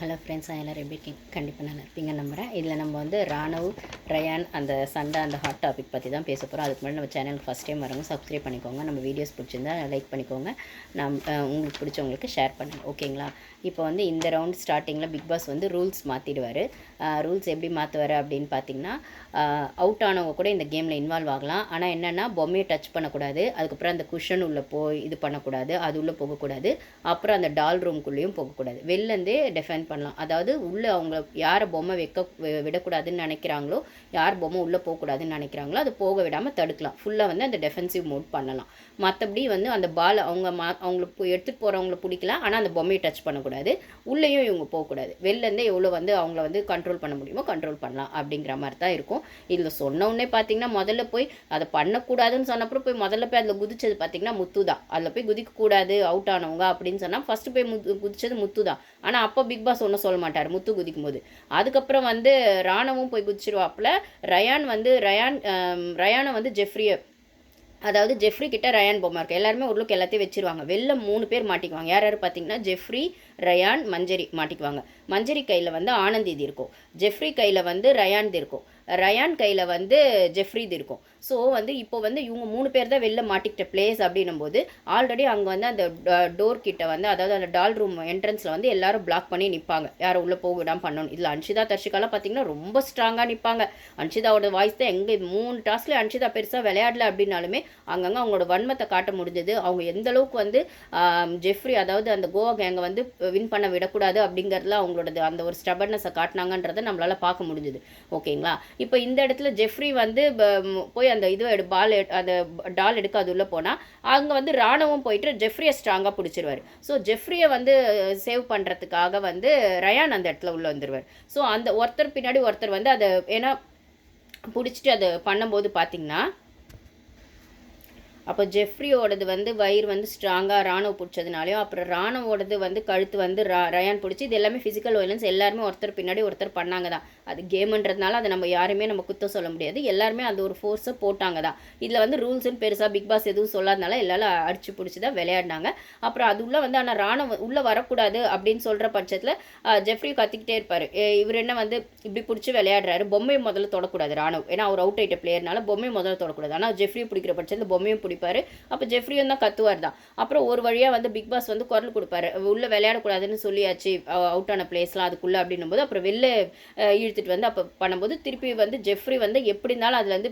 Hello friends, எல்லோரும் எப்படி இருக்கீங்க? கண்டிப்பாக நல்லா இருப்பீங்க நம்புகிறேன். இதில் நம்ம வந்து ராணுவ் ரயான் அந்த சண்டை அந்த ஹாட் டாபிக் பற்றி தான் பேச போகிறோம். அதுக்கு முன்னாடி நம்ம சேனலுக்கு ஃபஸ்ட் டைம் வரவங்க சப்ஸ்கிரைப் பண்ணிக்கோங்க. நம்ம வீடியோஸ் பிடிச்சிருந்தா லைக் பண்ணிக்கோங்க. உங்களுக்கு பிடிச்சவங்களுக்கு ஷேர் பண்ணுங்கள், ஓகேங்களா? இப்போ வந்து இந்த ரவுண்ட் ஸ்டார்டிங்கில் பிக் பாஸ் வந்து ரூல்ஸ் மாற்றிடுவார். ரூல்ஸ் எப்படி மாற்றுவார் அப்படின்னு பார்த்தீங்கன்னா, அவுட் ஆனவங்க கூட இந்த கேமில் இன்வால்வ் ஆகலாம். ஆனால் என்னென்னா, பொம்மையை டச் பண்ணக்கூடாது. அதுக்கப்புறம் அந்த குஷன் உள்ளே போய் இது பண்ணக்கூடாது, அது உள்ளே போகக்கூடாது. அப்புறம் அந்த டால் ரூம்குள்ளேயும் போகக்கூடாது. வெளிலேருந்தே டிஃபெண்ட் பண்ணலாம். அதாவது உள்ளே அவங்க யாரை பொம்மை விடக்கூடாதுன்னு நினைக்கிறாங்களோ, யார் பொம்மை உள்ளே போகக்கூடாதுன்னு நினைக்கிறாங்களோ அது போக விடாமல் தடுக்கலாம். ஃபுல்லாக வந்து அந்த டெஃபென்சிவ் மோட் பண்ணலாம். மற்றபடி வந்து அந்த பால் அவங்களுக்கு எடுத்துகிட்டு போகிறவங்கள பிடிக்கலாம். ஆனால் அந்த பொம்மையை டச் பண்ணக்கூடாது. உள்ளேயும் இவங்க போகக்கூடாது. வெளிலேருந்தே எவ்வளோ வந்து அவங்கள வந்து கண்ட்ரோல் பண்ண முடியுமோ கண்ட்ரோல் பண்ணலாம் அப்படிங்கிற மாதிரி தான் இருக்கும். இதில் சொன்னோடனே பார்த்தீங்கன்னா, முதல்ல போய் அதை பண்ணக்கூடாதுன்னு சொன்னப்பறம் போய் முதல்ல போய் அதில் குதிச்சது பார்த்தீங்கன்னா முத்து தான். அதில் போய் குதிக்கக்கூடாது அவுட் ஆனவங்க அப்படின்னு சொன்னால் ஃபஸ்ட்டு போய் குதிச்சது முத்து தான். ஆனால் அப்போ பிக் பாஸ் ஒன்றும் சொல்ல மாட்டார் முத்து குதிக்கும் போது. அதுக்கப்புறம் வந்து ராணுவும் போய் குதிச்சிருவாப்புல. ரயானை வந்து ஜெஃப்ரியை, அதாவது ஜெஃப்ரி கிட்ட ரயான் பொம்மை இருக்குது. எல்லாருமே ஒரு லுக் எல்லாத்தையும் வச்சிருவாங்க. வெளில 3 பேர் மாட்டிக்குவாங்க. யார் யார் பார்த்தீங்கன்னா, ஜெஃப்ரி, ரயான், மஞ்சரி மாட்டிக்குவாங்க. மஞ்சரி கையில் வந்து ஆனந்த் இது இருக்கும். ஜெஃப்ரி கையில் வந்து ரயான் இருக்கும். ரயான் கையில் வந்து ஜெஃப்ரிது இருக்கும். ஸோ வந்து இப்போ வந்து இவங்க 3 பேர் தான் வெளில மாட்டிக்கிட்ட பிளேஸ் அப்படின்னும் போது ஆல்ரெடி அங்கே வந்து அந்த டோர் கிட்ட வந்து, அதாவது அந்த டால் ரூம் என்ட்ரன்ஸில் வந்து எல்லாரும் பிளாக் பண்ணி நிற்பாங்க. யாரும் உள்ளே போக விடாமல் பண்ணணும். இதில் அன்ஷிதா தர்ஷிகாலாம் பார்த்தீங்கன்னா ரொம்ப ஸ்ட்ராங்காக நிற்பாங்க. அன்ஷிதாவோட வாய்ஸ் தான் எங்கே 3 டாஸ்க்லேயே அன்ஷிதா பெருசாக விளையாடல அப்படின்னாலுமே அங்கங்கே அவங்களோட வன்மத்தை காட்ட முடிஞ்சது. அவங்க எந்த அளவுக்கு வந்து ஜெஃப்ரி, அதாவது அந்த கோவா கேங்கை வந்து வின் பண்ண விடக்கூடாது அப்படிங்கிறதுல அவங்களோட அந்த ஒரு ஸ்டபர்னஸை காட்டினாங்கன்றதை நம்மளால் பார்க்க முடிஞ்சுது, ஓகேங்களா? இப்போ இந்த இடத்துல ஜெஃப்ரி வந்து போய் அந்த அந்த டால் எடுக்க அது உள்ளே போனால் அங்கே வந்து ராணுவம் போயிட்டு ஜெஃப்ரியை ஸ்ட்ராங்காக பிடிச்சிருவார். ஸோ ஜெஃப்ரியை வந்து சேவ் பண்ணுறதுக்காக வந்து ரயான் அந்த இடத்துல உள்ளே வந்துடுவார். ஸோ அந்த ஒருத்தர் பின்னாடி ஒருத்தர் வந்து அதை ஏன்னா பிடிச்சிட்டு அதை பண்ணும்போது பார்த்திங்கன்னா, அப்போ ஜெஃப்ரியோடது வந்து வயிறு வந்து ஸ்ட்ராங்காக ராணுவ பிடிச்சதுனாலையும், அப்புறம் ராணுவோடது வந்து கழுத்து வந்து ரயான் பிடிச்சி, இது எல்லாமே ஃபிசிக்கல் வயலன்ஸ். எல்லாருமே ஒருத்தர் பின்னாடி ஒருத்தர் பண்ணாங்க தான். அது கேம்ன்றதுனால அதை நம்ம யாருமே நம்ம குத்தம் சொல்ல முடியாது. எல்லாருமே அந்த ஒரு ஃபோர்ஸை போட்டாங்க தான். இதில் வந்து ரூல்ஸ்ன்னு பெருசாக பிக் பாஸ் எதுவும் சொல்லாதனால எல்லாரும் அடிச்சு பிடிச்சி தான் விளையாடினாங்க. அப்புறம் அது உள்ளே வந்து ஆனால் ராணுவம் உள்ளே வரக்கூடாது அப்படின்னு சொல்கிற பட்சத்தில் ஜெஃப்ரி கத்திக்கிட்டே இருப்பார். இவர் என்ன வந்து இப்படி பிடிச்சி விளையாடுறாரு, பொம்மையை முதல்ல தொடக்கூடாது ராணுவ, ஏன்னா அவர் அவுட் ஆகிட்ட பிளேயர்னால பொம்மையை முதல்ல தொடக்கூடாது. ஆனால் ஜெஃப்ரியை பிடிக்கிற பட்சத்தில் பொம்மையும் பிடிப்பார். அப்போ ஜெஃப்ரியும் தான் கத்துவார் தான். அப்புறம் ஒரு வழியாக வந்து பிக் பாஸ் வந்து குரல் கொடுப்பாரு, உள்ளே விளையாடக்கூடாதுன்னு சொல்லியாச்சு அவுட் ஆன பிளேஸ்லாம் அதுக்குள்ளே அப்படின்னும் போது அப்புறம் வெளில இழுத்துட்டு வந்து அப்போ பண்ணும்போது திருப்பி வந்து ஜெஃப்ரி வந்து எப்படி இருந்தாலும் அதில் வந்து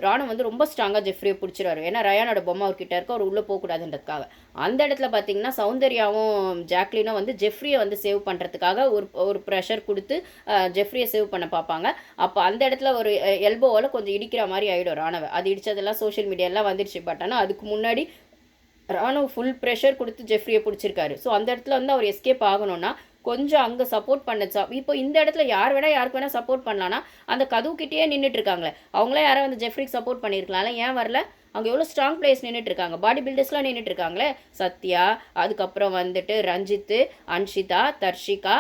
ராணுவ வந்து ரொம்ப ஸ்ட்ராங்காக ஜெஃப்ரியை பிடிச்சிருவாரு. ஏன்னா ரயானோட பொம்மை அவர்கிட்ட இருக்க அவர் உள்ளே போகக்கூடாதுன்றதுக்காக. அந்த இடத்துல பார்த்தீங்கன்னா சௌந்தர்யாவும் ஜாக்லினும் வந்து ஜெஃப்ரியை வந்து சேவ் பண்ணுறதுக்காக ஒரு ப்ரெஷர் கொடுத்து ஜெஃப்ரியை சேவ் பண்ண பார்ப்பாங்க. அப்போ அந்த இடத்துல ஒரு எல்போவில் கொஞ்சம் இடிக்கிற மாதிரி ஆகிடும் ராணுவ. அது இடித்ததெல்லாம் சோஷியல் மீடியாலாம் வந்துடுச்சு. பட் ஆனால் அதுக்கு முன்னாடி ராணுவ ஃபுல் ப்ரெஷர் கொடுத்து ஜெஃப்ரியை பிடிச்சிருக்காரு. ஸோ அந்த இடத்துல வந்து அவர் எஸ்கேப் ஆகணும்னா கொஞ்சம் அங்கே சப்போர்ட் பண்ணச்சா. இப்போ இந்த இடத்துல யாருக்கு வேணால் சப்போர்ட் பண்ணலான்னா அந்த கதவுக்கிட்டேயே நின்றுட்டு இருக்காங்களே, அவங்களாம் யாரும் வந்து ஜெஃப்ரிக்கு சப்போர்ட் பண்ணியிருக்கலாம்ல, ஏன் வரல? அங்கே எவ்வளோ ஸ்ட்ராங் பிளேயர்ஸ் நின்றுட்டு இருக்காங்க, பாடி பில்டர்ஸ்லாம் நின்றுட்டு இருக்காங்களே. சத்யா, அதுக்கப்புறம் வந்துட்டு ரஞ்சித்து, அன்ஷிதா, தர்ஷிகா,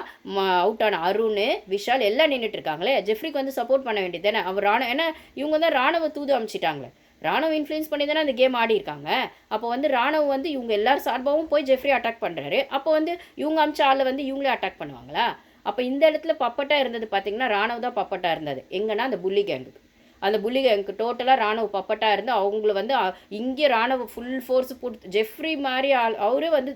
அவுட் ஆன அருண், விஷால் எல்லாம் நின்றுட்டு இருக்காங்களே. ஜெஃப்ரிக்கு வந்து சப்போர்ட் பண்ண வேண்டியது தானே. அவர் ஏன்னா இவங்க தான் ராணுவ தூது அமைச்சிட்டாங்களே, ராணுவ இன்ஃப்ளூயன்ஸ் பண்ணி தானே அந்த கேம் ஆடி இருக்காங்க. அப்போ வந்து ராணுவ வந்து இவங்க எல்லாரும் சார்பாகவும் போய் ஜெஃப்ரி அட்டாக் பண்ணுறாரு. அப்போ வந்து இவங்க அமிச்ச ஆளை வந்து இவங்களே அட்டாக் பண்ணுவாங்களா? அப்போ இந்த இடத்துல பப்பட்டா இருந்தது பார்த்தீங்கன்னா, ராணுவ தான் பப்பட்டா இருந்தது. எங்கன்னா அந்த புள்ளி கேங்குக்கு, அந்த புள்ளி கேங்குக்கு டோட்டலாக ராணுவ பப்பட்டா இருந்து அவங்கள வந்து இங்கே ராணுவ ஃபுல் ஃபோர்ஸ் போட்டு ஜெஃப்ரி மாதிரி அவரே வந்து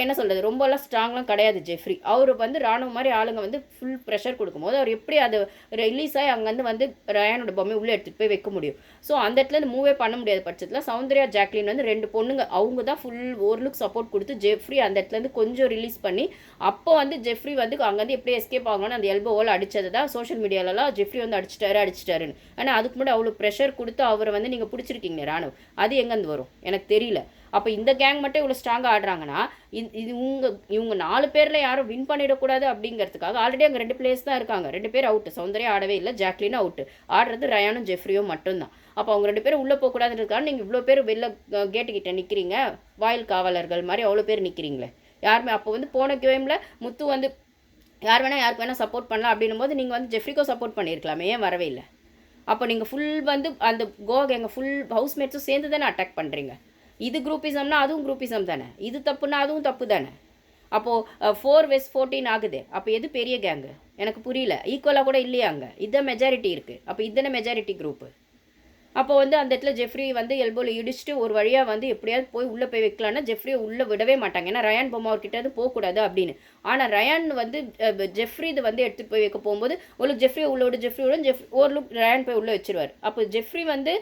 என்ன சொல்கிறது, ரொம்பலாம் ஸ்ட்ராங்லாம் கிடையாது ஜெஃப்ரி. அவர் வந்து ராணுவ மாதிரி ஆளுங்க வந்து ஃபுல் ப்ரெஷர் கொடுக்கும்போது அவர் எப்படி அது ரிலீஸ் ஆகி அங்கேருந்து வந்து ரயானோட பொம்மை உள்ளே எடுத்துகிட்டு போய் வைக்க முடியும்? ஸோ அந்த இடத்துல மூவே பண்ண முடியாத பட்சத்தில் சௌந்தர்யா, ஜாக்லின் வந்து 2 பொண்ணுங்க அவங்க தான் ஃபுல் ஓரளவுக்கு சப்போர்ட் கொடுத்து ஜெஃப்ரி அந்த இடத்துலேருந்து கொஞ்சம் ரிலீஸ் பண்ணி, அப்போ வந்து ஜெஃப்ரி வந்து அங்கேருந்து எப்படி எஸ்கேப் ஆகணும்னு அந்த எல்போவில் அடித்தது தான் சோஷியல் மீடியாலலாம் ஜெஃப்ரி வந்து அடிச்சிட்டாருன்னு. ஆனால் அதுக்கு முன்னாடி அவ்வளோ ப்ரெஷர் கொடுத்து அவரை வந்து நீங்கள் பிடிச்சிருக்கீங்க ராணுவ, அது எங்கேருந்து வரும் எனக்கு தெரியல. அப்போ இந்த கேங் மட்டும் இவ்வளோ ஸ்ட்ராங்காக ஆடுறாங்கன்னா இவங்க 4 பேரில் யாரும் வின் பண்ணிடக்கூடாது அப்படிங்கிறதுக்காக ஆல்ரெடி அங்கே 2 பிளேயர்ஸ் தான் இருக்காங்க. 2 பேர் அவுட்டு, சௌந்தர்யா ஆடவே இல்லை, ஜாக்லினும் அவுட்டு. ஆடுறது ரயானும் ஜெஃப்ரியும் மட்டும்தான். அப்போ அவங்க 2 பேரும் உள்ளே போகக்கூடாதுன்றதுக்காக நீங்கள் இவ்வளோ பேர் வெளில கேட்டுக்கிட்ட நிற்கிறீங்க, வாயில் காவலர்கள் மாதிரி அவ்வளோ பேர் நிற்கிறீங்களே. யாருமே அப்போ வந்து போன கேமில் முத்து வந்து யாருக்கு வேணால் சப்போர்ட் பண்ணலாம் அப்படின்னும் போது நீங்கள் வந்து ஜெஃப்ரிக்கோ சப்போர்ட் பண்ணியிருக்கலாமே, ஏன் வரவே இல்லை? அப்போ நீங்கள் ஃபுல் வந்து அந்த கோவா கேங்க ஃபுல் ஹவுஸ்மேட்ஸும் சேர்ந்து தானே அட்டாக் பண்ணுறீங்க. இது குரூப்பிசம்னா அதுவும் குரூப்பிசம் தானே, இது தப்புனா அதுவும் தப்பு தானே. அப்போது 4 vs 14 ஆகுது. அப்போ எது பெரிய கேங்கு எனக்கு புரியல. ஈக்குவலாக கூட இல்லையா அங்கே? இதுதான் மெஜாரிட்டி இருக்குது. அப்போ இதுதானே மெஜாரிட்டி குரூப்பு. அப்போ வந்து அந்த இடத்துல ஜெஃப்ரி வந்து எல்போவில் இடிச்சுட்டு ஒரு வழியாக வந்து எப்படியாவது போய் உள்ளே போய் வைக்கலான்னா ஜெஃப்ரியை உள்ளே விடவே மாட்டாங்க. ஏன்னா ரயான் பொம்மை அவர்கிட்ட போகக்கூடாது அப்படின்னு. ஆனால் ரயான் வந்து ஜெஃப்ரி இது வந்து எடுத்துகிட்டு போய் வைக்க போகும்போது ஒரு ஜெஃப்ரியை உள்ள விடு ஒரு லுக் ரயான் போய் உள்ளே வச்சிருவார். அப்போ ஜெஃப்ரி வந்து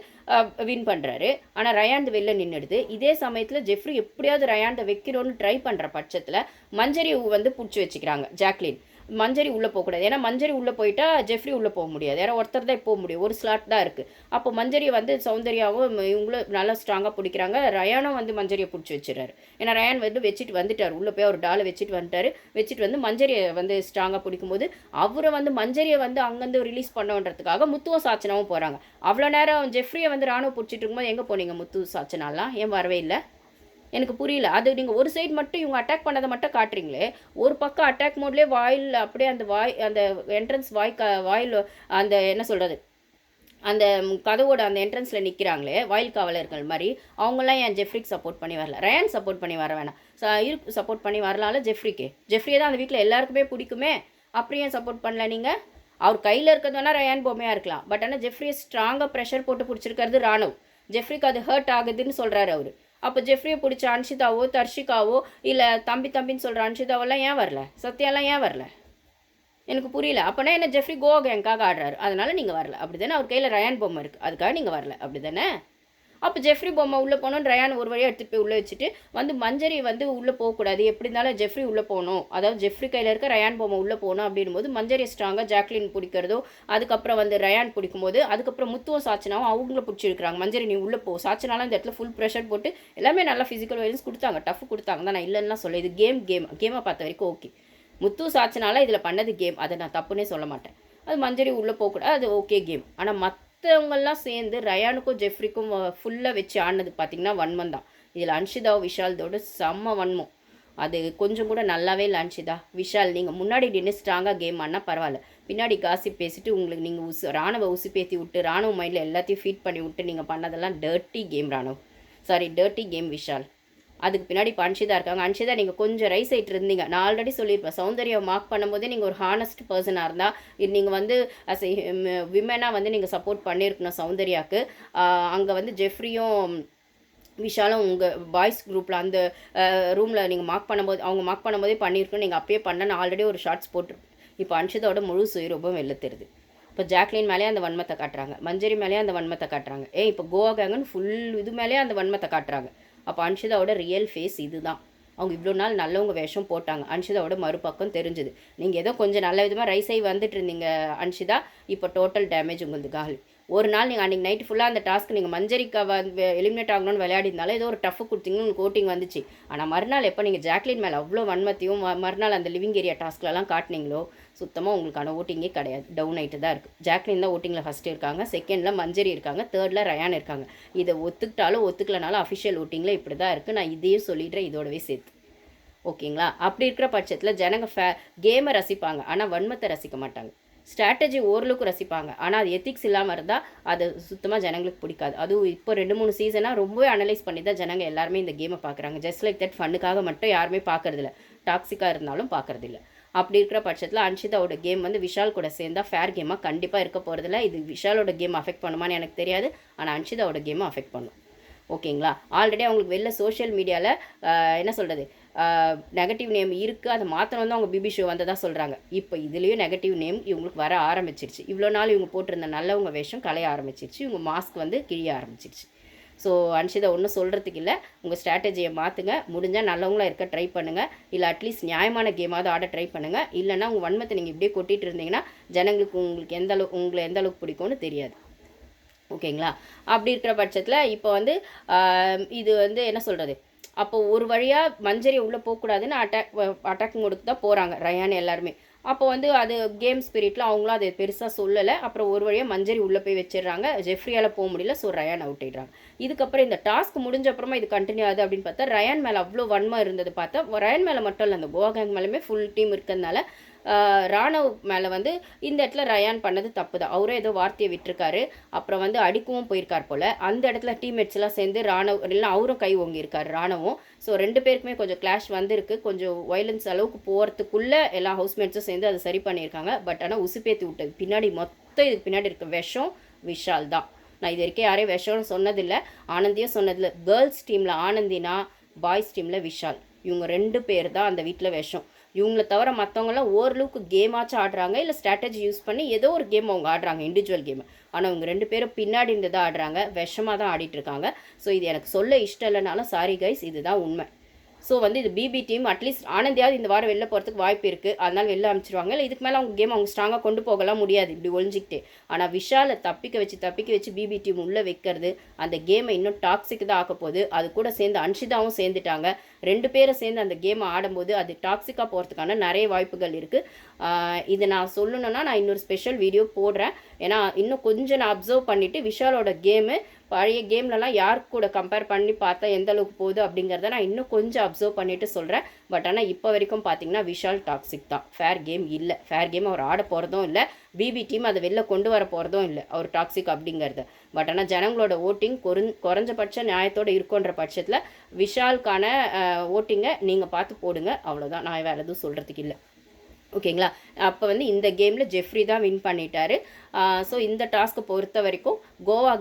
வின் பண்ணுறாரு. ஆனால் ரயான் வெளில நின்றுடுது. இதே சமயத்தில் ஜெஃப்ரி எப்படியாவது ரயான் வைக்கிறோன்னு ட்ரை பண்ணுற பட்சத்தில் மஞ்சரி வந்து பிடிச்சி வச்சுக்கிறாங்க ஜாக்லின். மஞ்சரி உள்ளே போகக்கூடாது. ஏன்னா மஞ்சரி உள்ளே போயிட்டா ஜெஃப்ரி உள்ளே போக முடியாது. ஏன்னா ஒருத்தர் தான் போக முடியும். ஒரு ஸ்லாட் தான் இருக்குது. அப்போ மஞ்சரியை வந்து சௌந்தர்யாவும் இவங்களும் நல்லா ஸ்ட்ராங்காக பிடிக்கிறாங்க. ரயானும் வந்து மஞ்சரியை பிடிச்சி வச்சுறாரு. ஏன்னா ரயான் வந்து வச்சுட்டு வந்துட்டார். உள்ளே போய் ஒரு டாலை வச்சுட்டு வந்துட்டார். வச்சுட்டு வந்து மஞ்சரியை வந்து ஸ்ட்ராங்காக பிடிக்கும்போது அவரை வந்து மஞ்சரியை வந்து அங்கேருந்து ரிலீஸ் பண்ணுன்றதுக்காக முத்துவும் சாச்சனாவும் போகிறாங்க. அவ்வளோ நேரம் ஜெஃப்ரியை வந்து ராணுவ பிடிச்சிட்டு இருக்கும்போது எங்கே போனீங்க முத்து சாச்சனாலாம்? ஏன் வரவே இல்லை? எனக்கு புரியல. அது நீங்கள் ஒரு சைடு மட்டும் இவங்க அட்டாக் பண்ணதை மட்டும் காட்டுறீங்களே. ஒரு பக்கம் அட்டாக் மோட்லேயே வாயில் அப்படியே அந்த அந்த என்ட்ரன்ஸ் வாயில் அந்த என்ன சொல்கிறது, அந்த கதவோட அந்த என்ட்ரன்ஸில் நிற்கிறாங்களே வாயில் காவலர்கள் மாதிரி, அவங்களாம் ஏன் ஜெஃப்ரிக்கு சப்போர்ட் பண்ணி வரல? ரயான் சப்போர்ட் பண்ணி வர வேணாம். சப்போர்ட் பண்ணி வரலாம்ல ஜெஃப்ரியே தான் அந்த வீட்டில் எல்லாருக்குமே பிடிக்குமே. அப்படி ஏன் சப்போர்ட் பண்ணல நீங்கள்? அவர் கையில் இருக்கிறது வேணால் ரயான் பொம்மையாக இருக்கலாம். பட் ஆனால் ஜெஃப்ரியை ஸ்ட்ராங்காக ப்ரெஷர் போட்டு பிடிச்சிருக்கிறது ராணுவ். ஜெஃப்ரிக்கு அது ஹர்ட் ஆகுதுன்னு சொல்கிறாரு அவர். அப்போ ஜெஃப்ரியை பிடிச்ச அன்ஷிதாவோ தர்ஷிகாவோ இல்லை தம்பின்னு சொல்கிற அன்ஷிதாவெல்லாம் ஏன் வரல? சத்யாலாம் ஏன் வரல? எனக்கு புரியல. அப்போனா என்ன ஜெஃப்ரி கோவா கேங்காக ஆடுறாரு, அதனால் நீங்கள் வரல அப்படி தானே? அவர் கையில் ரயான் பொம்மை இருக்குது, அதுக்காக நீங்கள் வரல அப்படி தானே? அப்போ ஜெஃப்ரி பொம்மை உள்ளே போகணுன்னு ரயான் ஒரு வழியாக எடுத்துகிட்டு போய் உள்ளே வச்சுட்டு வந்து மஞ்சரி வந்து உள்ளே போகக்கூடாது, எப்படி இருந்தாலும் ஜெஃப்ரி உள்ளே போகணும், அதாவது ஜெஃப்ரி கையில் இருக்க ரயான் பொம்மை உள்ளே போகணும் அப்படின்போது மஞ்சரி ஸ்ட்ராங்காக ஜாக்லின் பிடிக்கிறதோ, அதுக்கப்புறம் வந்து ரயான் பிடிக்கும்போது அதுக்கப்புறம் முத்துவும் சாச்சனாவும் அவங்கள பிடிச்சிருக்கிறாங்க. மஞ்சரி நீ உள்ளே போ. சாச்சனாலாம் இந்த இடத்துல ஃபுல் ப்ரெஷர் போட்டு எல்லாமே நல்லா ஃபிசிக்கல் வைலன்ஸ் கொடுத்தாங்க, டஃப் கொடுத்தாங்க தான். நான் இல்லைன்னா சொல்ல, இது கேமை பார்த்த வரைக்கும் ஓகே. முத்து சாச்சனால இதில் பண்ணது கேம், அதை நான் தப்புன்னே சொல்ல மாட்டேன். அது மஞ்சரி உள்ளே போகக்கூடாது, அது ஓகே கேம். ஆனால் மற்றவங்கெல்லாம் சேர்ந்து ரயானுக்கும் ஜெஃப்ரிக்கும் ஃபுல்லாக வச்சு ஆடினது பார்த்திங்கன்னா வன்மம் தான். இதில் அன்ஷிதாவும் விஷால்தோட செம்ம வன்மம். அது கொஞ்சம் கூட நல்லாவே இல்லை. அன்ஷிதா விஷால் நீங்கள் முன்னாடி நின்று ஸ்ட்ராங்காக கேம் ஆனால் பரவாயில்ல, பின்னாடி காசிப் பேசிட்டு உங்களுக்கு நீங்கள் ராணுவ உசுப்பேற்றி விட்டு ராணுவ மைண்டில் எல்லாத்தையும் ஃபீட் பண்ணி விட்டு நீங்கள் பண்ணதெல்லாம் dirty game Ranav. Dirty game Vishal. அதுக்கு பின்னாடி இப்போ அன்ஷிதா இருக்காங்க. அன்ஷிதா நீங்கள் கொஞ்சம் ரைஸ் ஆகிட்டு இருந்தீங்க. நான் ஆல்ரெடி சொல்லியிருப்பேன், சௌந்தர்யா மார்க் பண்ணும்போதே நீங்கள் ஒரு ஹானஸ்ட் பர்சனாக இருந்தால் நீங்கள் வந்து அஸ் எ விமனாக வந்து நீங்கள் சப்போர்ட் பண்ணியிருக்கணும் சௌந்தர்யாவுக்கு. அங்கே வந்து ஜெஃப்ரியும் விஷாலும் உங்கள் பாய்ஸ் குரூப்பில் அந்த ரூமில் நீங்கள் அவங்க மார்க் பண்ணும்போதே பண்ணியிருக்கணும். நீங்கள் அப்பயே பண்ண நான் ஆல்ரெடி ஒரு ஷார்ட்ஸ் போட்டிருப்பேன். இப்போ அன்ஷிதாவோட முழு சுயரூபம் வெளில தெரியுது. இப்போ ஜாக்லின் மேலேயே அந்த வன்மத்தை காட்டுறாங்க, மஞ்சரி மேலேயே அந்த வன்மத்தை காட்டுறாங்க, இப்போ கோவா கேங்கன்னு ஃபுல் இது மேலேயே அந்த வன்மத்தை காட்டுறாங்க. அப்போ அன்ஷிதாவோட ரியல் ஃபேஸ் இது தான். அவங்க இவ்வளோ நாள் நல்லவங்க வேஷம் போட்டாங்க. அன்ஷிதாவோட மறுபக்கம் தெரிஞ்சுது. நீங்கள் ஏதோ கொஞ்சம் நல்ல விதமாக ரைஸ் ஆகி வந்துட்டு இருந்தீங்க அன்ஷிதா, இப்போ டோட்டல் டேமேஜ் உங்களுக்கு காலி. ஒரு நாள் நீங்கள் அன்றைக்கி நைட்டு ஃபுல்லாக அந்த டாஸ்க் நீங்கள் மஞ்சரிக்கா எலிமினேட் ஆகணும்னு விளையாடிருந்தாலும் ஏதோ ஒரு டஃப் கொடுத்தீங்கன்னு உங்களுக்கு ஓட்டிங் வந்துச்சு. ஆனால் மறுநாள் எப்போ நீங்கள் ஜாக்லின் மேலே அவ்வளோ வன்மத்தையும் மறுநாள் அந்த லிவிங் ஏரியா டாஸ்க்லலாம் காட்டினீங்களோ சுத்தமாக உங்களுக்கான ஓட்டிங்கே கிடையாது, டவுன் ஆகிட்டு தான் இருக்குது. ஜாக்லின் தான் ஓட்டிங்கில் ஃபஸ்ட்டு இருக்காங்க, செகண்டில் மஞ்சரி இருக்காங்க, தேர்டில் ரயான் இருக்காங்க. இதை ஒத்துக்கிட்டாலும் ஒத்துக்கலனாலும் அஃபிஷியல் ஓட்டிங்கில் இப்படி தான் இருக்குது. நான் இதையும் சொல்லிடுறேன் இதோடவே சேர்த்து. ஓகேங்களா? அப்படி இருக்கிற பட்சத்தில் ஜனங்க கேமை ரசிப்பாங்க, ஆனால் வன்மத்தை ரசிக்க மாட்டாங்க. ஸ்ட்ராட்டஜி ஓரளவுக்கு ரசிப்பாங்க, ஆனால் அது எத்திக்ஸ் இல்லாமல் இருந்தால் அது சுத்தமாக ஜனங்களுக்கு பிடிக்காது. அதுவும் இப்போ 2-3 சீசனாக ரொம்பவே அனலைஸ் பண்ணி தான் ஜனங்க எல்லாருமே இந்த கேமை பார்க்குறாங்க. ஜஸ்ட் லைக் தட் ஃபன்னுக்காக மட்டும் யாருமே பார்க்குறதில்ல, டாக்ஸிக்காக இருந்தாலும் பார்க்குறதில்ல. அப்படி இருக்கிற பட்சத்தில் அன்ஷிதாவோட கேம் வந்து விஷால் கூட சேர்ந்தால் ஃபேர் கேமாக கண்டிப்பாக இருக்க போகிறதில்ல. இது விஷாலோட கேம் அஃபெக்ட் பண்ணுமான்னு எனக்கு தெரியாது, ஆனால் அன்ஷிதாவோட கேமை அஃபெக்ட் பண்ணும். ஓகேங்களா? ஆல்ரெடி அவங்களுக்கு வெளில சோஷியல் மீடியாவில் என்ன சொல்கிறது, நெகட்டிவ் நேம் இருக்குது, அதை மாத்திரம் வந்து அவங்க பிபி ஷோ வந்ததாக சொல்கிறாங்க. இப்போ இதுலேயும் நெகட்டிவ் நேம் இவங்களுக்கு வர ஆரம்பிச்சிருச்சு. இவ்வளோ நாள் இவங்க போட்டிருந்த நல்லவங்க வேஷம் கலைய ஆரம்பிச்சிருச்சு, இவங்க மாஸ்க் வந்து கிழிய ஆரம்பிச்சிருச்சு. ஸோ அன்ஷிதா ஒன்றும் சொல்கிறதுக்கு இல்லை, உங்கள் ஸ்ட்ராட்டஜியை மாற்றுங்க. முடிஞ்சால் நல்லவங்களாக இருக்க ட்ரை பண்ணுங்கள், இல்லை அட்லீஸ்ட் நியாயமான கேமாவது ஆட ட்ரை பண்ணுங்கள். இல்லைன்னா உங்கள் வன்மத்தை நீங்கள் இப்படியே கொட்டிகிட்டு இருந்தீங்கன்னா ஜனங்களுக்கு உங்களை எந்த அளவுக்கு பிடிக்கும்னு தெரியாது. ஓகேங்களா? அப்படி இருக்கிற பட்சத்தில் இப்போ வந்து இது வந்து என்ன சொல்கிறது, அப்போ ஒரு வழியாக மஞ்சரி உள்ளே போகக்கூடாதுன்னு அட்டாக் மோடுக்கு தான் போகிறாங்க ரயான் எல்லாருமே. அப்போ வந்து அது கேம் ஸ்பிரிட்டில் அவங்களும் அதை பெருசாக சொல்லலை. அப்புறம் ஒரு வழியாக மஞ்சரி உள்ளே போய் வச்சிடுறாங்க, ஜெஃப்ரியால் போக முடியல, ஸோ ரயான் அவுட் ஆகிடுறாங்க. இதுக்கப்புறம் இந்த டாஸ்க் முடிஞ்ச அப்புறமா இது கண்டினியூ ஆகுது அப்படின்னு பார்த்தா ரயான் மேலே அவ்வளோ வன்மம் இருந்தது பார்த்தா ரயான் மேலே மட்டும் இல்லை, அந்த கோவா கேங் மேலேயுமே ஃபுல் டீம் இருக்கிறதுனால ராணவ் மேலே வந்து இந்த இடத்துல ரயான் பண்ணது தப்பு தான். அவரும் ஏதோ வார்த்தையை விட்டுருக்காரு. அப்புறம் வந்து அடிக்கவும் போயிருக்கார் போல். அந்த இடத்துல டீம்மேட்ஸ் எல்லாம் சேர்ந்து ராணவ் இல்லை அவரும் கை ஓங்கியிருக்காரு ராணவும். ஸோ 2 பேருக்குமே கொஞ்சம் கிளாஷ் வந்திருக்கு. கொஞ்சம் வயலன்ஸ் அளவுக்கு போகிறதுக்குள்ளே எல்லா ஹவுஸ்மேட்ஸும் சேர்ந்து அதை சரி பண்ணியிருக்காங்க. பட் ஆனால் உசுப்பேற்றி விட்டது பின்னாடி மொத்தம் இதுக்கு பின்னாடி இருக்க விஷம் விஷால் தான். நான் இது வரைக்கும் யாரையும் விஷம்னு சொன்னதில்லை, ஆனந்தியும் சொன்னதில்லை. கேர்ள்ஸ் டீமில் ஆனந்தினா, பாய்ஸ் டீமில் விஷால். இவங்க 2 பேர் தான் அந்த வீட்டில் விஷம். இவங்கள தவிர மற்றவங்களாம் ஓரளவுக்கு கேமாச்சும் ஆடுறாங்க, இல்லை ஸ்ட்ராட்டஜி யூஸ் பண்ணி ஏதோ ஒரு கேம் அவங்க ஆடுறாங்க, இண்டிவிஜுவல் கேம். ஆனால் இவங்க 2 பேரும் பின்னாடி இருந்து தான் ஆடுறாங்க, விஷமாக தான் ஆடிட்டுருக்காங்க. ஸோ இது எனக்கு சொல்ல இஷ்டம் இல்லைனாலும் சாரி கைஸ், இதுதான் உண்மை. ஸோ வந்து இது பிபி டீம் அட்லீஸ்ட் ஆனந்தியாவது இந்த வாரம் வெளில போகிறதுக்கு வாய்ப்பு இருக்குது, அதனால் வெளில அனுப்பிச்சிருவாங்க. இல்லை இதுக்கு மேலே அவங்க கேம் அவங்க ஸ்ட்ராங்காக கொண்டு போகலாம் முடியாது இப்படி ஒழிஞ்சிக்கிட்டே. ஆனால் விஷாலை தப்பிக்க வச்சு பிபி டீம் உள்ளே வைக்கிறது அந்த கேமை இன்னும் டாக்ஸிக் தான் ஆக்க போகுது. அது கூட சேர்ந்து அன்ஷிதாவும் சேர்ந்துட்டாங்க. 2 பேரை சேர்ந்து அந்த கேமை ஆடும்போது அது டாக்ஸிக்காக போகிறதுக்கான நிறைய வாய்ப்புகள் இருக்குது. இது நான் சொல்லணுன்னா நான் இன்னொரு ஸ்பெஷல் வீடியோ போடுறேன். ஏன்னா இன்னும் கொஞ்சம் நான் அப்சர்வ் பண்ணிவிட்டு விஷாலோட கேமு பழைய கேம்லலாம் யார் கூட கம்பேர் பண்ணி பார்த்தா எந்த அளவுக்கு போகுது அப்படிங்கிறத நான் இன்னும் கொஞ்சம் அப்சர்வ் பண்ணிவிட்டு சொல்கிறேன். பட் ஆனால் இப்போ வரைக்கும் பார்த்தீங்கன்னா விஷால் டாக்ஸிக் தான், ஃபேர் கேம் இல்லை. ஃபேர் கேம் அவர் ஆட போகிறதும் இல்லை, பிபி டீம் அதை வெளில கொண்டு வர போகிறதும் இல்லை அவர் டாக்ஸிக் அப்படிங்கிறது. பட் ஆனால் ஜனங்களோட ஓட்டிங் குறைஞ்சபட்ச நியாயத்தோடு இருக்குன்ற பட்சத்தில் விஷாலுக்கான ஓட்டிங்கை நீங்கள் பார்த்து போடுங்க, அவ்வளோதான். நான் வேறு எதுவும் சொல்கிறதுக்கு இல்லை. ஓகேங்களா? அப்போ வந்து இந்த கேமில் ஜெஃப்ரி தான் வின் பண்ணிட்டாரு. ஸோ இந்த டாஸ்க்கை பொறுத்த வரைக்கும் கோவா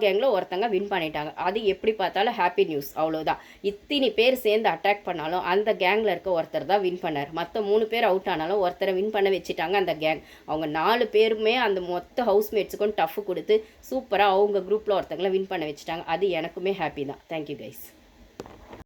கேங்கில் ஒருத்தங்க வின் பண்ணிட்டாங்க. அது எப்படி பார்த்தாலும் ஹாப்பி நியூஸ், அவ்வளோதான். இத்தனை பேர் சேர்ந்து அட்டாக் பண்ணாலும் அந்த கேங்கில் இருக்க ஒருத்தர் தான் வின் பண்ணார். மற்ற 3 பேர் அவுட் ஆனாலும் ஒருத்தரை வின் பண்ண வச்சுட்டாங்க அந்த கேங். அவங்க 4 பேருமே அந்த மொத்த ஹவுஸ்மேட்ஸுக்கும் டஃப் கொடுத்து சூப்பராக அவங்க குரூப்பில் ஒருத்தங்களை வின் பண்ண வச்சுட்டாங்க. அது எனக்குமே ஹாப்பி தான். Thank you guys.